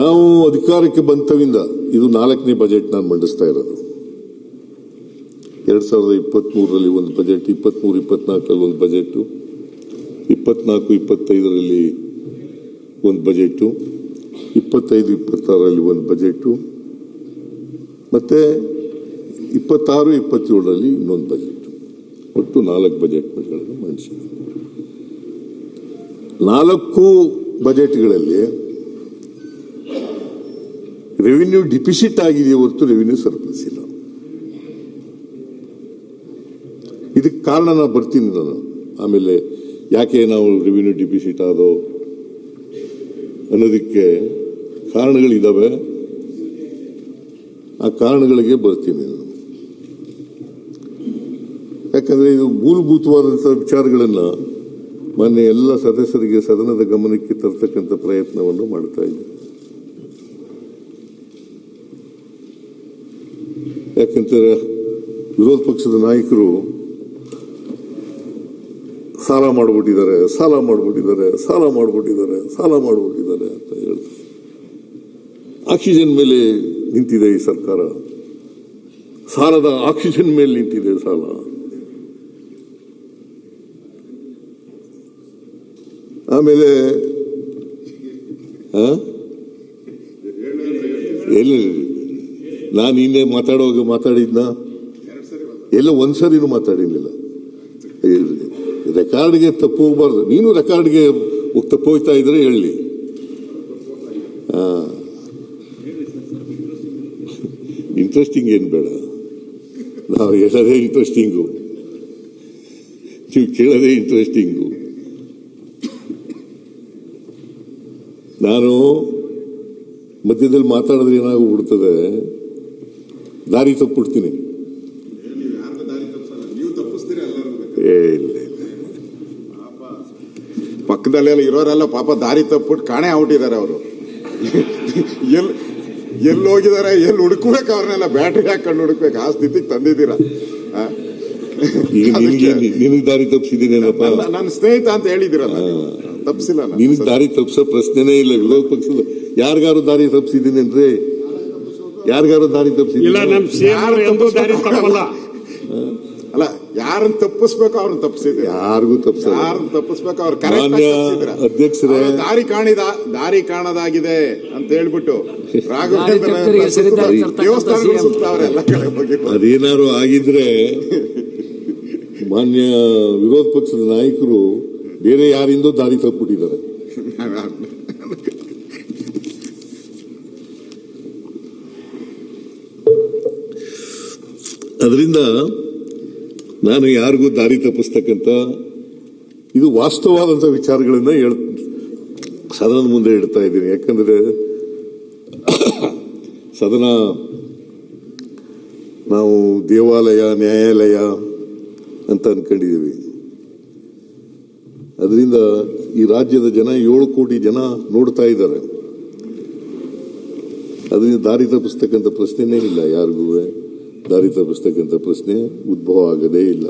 ನಾವು ಅಧಿಕಾರಕ್ಕೆ ಬಂತವಿಂದ ಇದು 4ನೇ ಬಜೆಟ್ ನಾನು ಮಂಡಿಸ್ತಾ ಇರೋದು. 2023ರಲ್ಲಿ ಒಂದು ಬಜೆಟ್, 23-24ರಲ್ಲಿ ಒಂದು ಬಜೆಟ್, 24-25ರಲ್ಲಿ ಒಂದು ಬಜೆಟ್, 25-26ರಲ್ಲಿ ಒಂದು ಬಜೆಟ್, ಮತ್ತೆ 26-27ರಲ್ಲಿ ಇನ್ನೊಂದು ಬಜೆಟ್. ಒಟ್ಟು 4 ಬಜೆಟ್ಗಳನ್ನು ಮಂಡಿಸಿದೆ. 4 ಬಜೆಟ್ಗಳಲ್ಲಿ ರೆವಿನ್ಯೂ ಡಿಫಿಸಿಟ್ ಆಗಿದೆ ಹೊರತು ರೆವಿನ್ಯೂ ಸರ್ಪ್ಲಸ್ ಇಲ್ಲ. ಇದಕ್ಕೆ ಕಾರಣ ನಾನು ಬರ್ತೀನಿ ನಾನು ಆಮೇಲೆ, ಯಾಕೆ ನಾವು ರೆವಿನ್ಯೂ ಡಿಫಿಸಿಟ್ ಆದೋ ಅನ್ನೋದಕ್ಕೆ ಕಾರಣಗಳಿದ್ದಾವೆ. ಆ ಕಾರಣಗಳಿಗೆ ಬರ್ತೀನಿ ನಾನು. ಯಾಕಂದ್ರೆ ಇದು ಮೂಲಭೂತವಾದಂತಹ ವಿಚಾರಗಳನ್ನ ಮೊನ್ನೆ ಎಲ್ಲ ಸದಸ್ಯರಿಗೆ ಸದನದ ಗಮನಕ್ಕೆ ತರ್ತಕ್ಕಂಥ ಪ್ರಯತ್ನವನ್ನು ಮಾಡ್ತಾ ಇದ್ದೀನಿ. ಯಾಕಂದ್ರೆ ವಿರೋಧ ಪಕ್ಷದ ನಾಯಕರು ಸಾಲ ಮಾಡಿಬಿಟ್ಟಿದ್ದಾರೆ ಅಂತ ಹೇಳ್ತಾರೆ. ಆಕ್ಸಿಜನ್ ಮೇಲೆ ನಿಂತಿದೆ ಈ ಸರ್ಕಾರ, ಸಾಲದ ಆಕ್ಸಿಜನ್ ಮೇಲೆ ನಿಂತಿದೆ ಸಾಲ. ಆಮೇಲೆ ಎಲ್ಲಿ ನಾನು ಇನ್ನೇ ಮಾತಾಡಿದ್ನ ಎಲ್ಲ ಒಂದ್ಸರಿನೂ ಮಾತಾಡಿರ್ಲಿಲ್ಲ. ರೆಕಾರ್ಡ್ಗೆ ತಪ್ಪು ಹೋಗ್ಬಾರ್ದು. ನೀನು ರೆಕಾರ್ಡ್ಗೆ ತಪ್ಪು ಹೋಗ್ತಾ ಇದ್ರೆ ಹೇಳಿ. ಇಂಟ್ರೆಸ್ಟಿಂಗ್ ಏನ್ ಬೇಡ, ನಾವು ಹೇಳೋದೇ ಇಂಟ್ರೆಸ್ಟಿಂಗು, ನೀವು ಕೇಳೋದೇ ಇಂಟ್ರೆಸ್ಟಿಂಗು. ನಾನು ಮಧ್ಯದಲ್ಲಿ ಮಾತಾಡಿದ್ರೆ ಏನಾಗ್ಬಿಡ್ತದೆ, ದಾರಿ ತಪ್ಪಿಡ್ತೀನಿ. ಪಕ್ಕದಲ್ಲೆಲ್ಲ ಇರೋರೆಲ್ಲ ಪಾಪ ದಾರಿ ತಪ್ಪಿಟ್ಟು ಕಾಣೆ ಆಗ್ಬಿಟ್ಟಿದ್ದಾರೆ. ಅವರು ಎಲ್ಲಿ ಹೋಗಿದ್ದಾರೆ, ಎಲ್ಲಿ ಹುಡುಕ್ಬೇಕು, ಅವ್ರನ್ನೆಲ್ಲ ಬ್ಯಾಟ್ರಿ ಹಾಕೊಂಡು ಹುಡುಕ್ಬೇಕು, ಆ ಸ್ಥಿತಿಗೆ ತಂದಿದ್ದೀರಾ. ನಿನಗೆ ದಾರಿ ತಪ್ಪಿಸಿದ್ದೀನೇನಪ್ಪ, ನನ್ನ ಸ್ನೇಹಿತ ಅಂತ ಹೇಳಿದಿರಲ್ಲ, ತಪ್ಪಿಸಿಲ್ಲ. ನಿನಗೆ ದಾರಿ ತಪ್ಪಿಸೋ ಪ್ರಶ್ನೆನೇ ಇಲ್ಲ. ವಿರೋಧ ಪಕ್ಷದ ಯಾರಿಗಾರು ದಾರಿ ತಪ್ಪಿಸಿದ್ದೀನೇನ್ರಿ? ಯಾರಿಗಾರು ದಾರಿ ತಪ್ಪಿಸಿಲ್ಲ. ಅಲ್ಲ, ಯಾರನ್ನ ತಪ್ಪಿಸ್ಬೇಕು ಅವ್ರನ್ನ ತಪ್ಪಿಸಿದ್ರೆ, ಯಾರಿಗೂ ತಪ್ಪಿಸಲ್ಲ. ಯಾರನ್ನ ತಪ್ಪಿಸ್ಬೇಕು ಅವ್ರು ಅಧ್ಯಕ್ಷರೇ, ದಾರಿ ಕಾಣದಾಗಿದೆ ಅಂತ ಹೇಳ್ಬಿಟ್ಟು ದೇವಸ್ಥಾನಗಳು ಸುತ್ತಾವ್ರೆ ಎಲ್ಲ ಕಡೆ ಬಗ್ಗೆ. ಅದೇನಾದ್ರು ಆಗಿದ್ರೆ ಮಾನ್ಯ ವಿರೋಧ ಪಕ್ಷದ ನಾಯಕರು ಬೇರೆ ಯಾರಿಂದೋ ದಾರಿ ತಪ್ಪಿಬಿಟ್ಟಿದ್ದಾರೆ. ಅದರಿಂದ ನಾನು ಯಾರಿಗೂ ದಾರಿ ತಪ್ಪಿಸ್ತಕ್ಕಂಥ, ಇದು ವಾಸ್ತವವಾದಂಥ ವಿಚಾರಗಳನ್ನ ಸದನದ ಮುಂದೆ ಇಡ್ತಾ ಇದ್ದೀನಿ. ಯಾಕಂದ್ರೆ ಸದನ ನಾವು ದೇವಾಲಯ, ನ್ಯಾಯಾಲಯ ಅಂತ ಅನ್ಕೊಂಡಿದ್ದೀವಿ. ಅದರಿಂದ ಈ ರಾಜ್ಯದ ಜನ 7 ಕೋಟಿ ಜನ ನೋಡ್ತಾ ಇದ್ದಾರೆ. ಅದರಿಂದ ದಾರಿ ತಪ್ಪಿಸ್ತಕ್ಕಂಥ ಪ್ರಶ್ನೆನೇ ಇಲ್ಲ, ಯಾರಿಗೂ ದಾರಿ ತಪ್ಪಿಸ್ತಕ್ಕಂಥ ಪ್ರಶ್ನೆ ಉದ್ಭವ ಆಗದೇ ಇಲ್ಲ.